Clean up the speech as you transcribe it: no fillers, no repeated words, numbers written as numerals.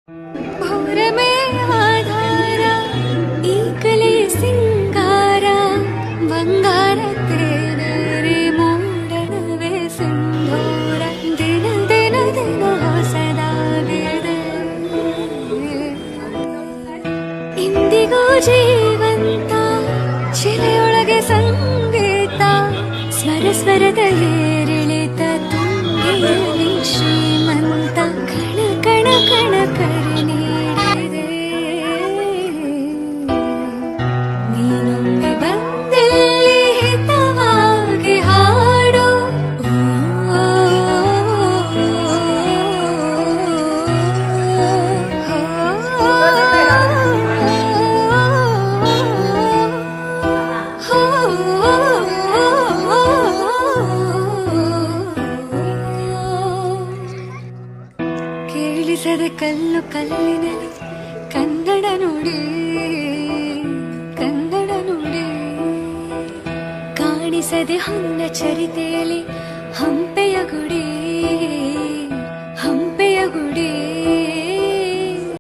ಭೌರಮೇ ಆಧಾರ ಈ ಕಲೆ ಸಿಂಗಾರ ಬಂಗಾರ ತೇರೆ ಮೂಡಣವೇ ಸಿಂಧೂರ ದಿನ ದಿನ ದಿನ ಹೊಸದಾಗಿದೆ ಇಂದಿಗೂ ಜೀವಂತ ಶಿಲೆಯೊಳಗೆ ಸಂಗೀತ ಸ್ವರ ಸ್ವರದ ಏರಿಳಿತ ತುಂಬಿರಲಿ ಶ್ರೀಮಂತ ಕಣ ಕಣ ಕಣ ಕರೆ ನೀಡಿದೆ ನೀನೊಮ್ಮೆ ಬಂದಲ್ಲಿ ಹಿತವಾಗಿ ಹಾಡು ಕೇಳಿಸದೆ ಕಲ್ಲು ಕಲ್ಲಿನಲ್ಲಿ ಕನ್ನಡ ನುಡಿ ಕನ್ನಡ ನುಡಿ ಕಾಣಿಸದೆ ಹೊನ್ನ ಚರಿತೆಯಲ್ಲಿ ಹಂಪೆಯ ಗುಡಿ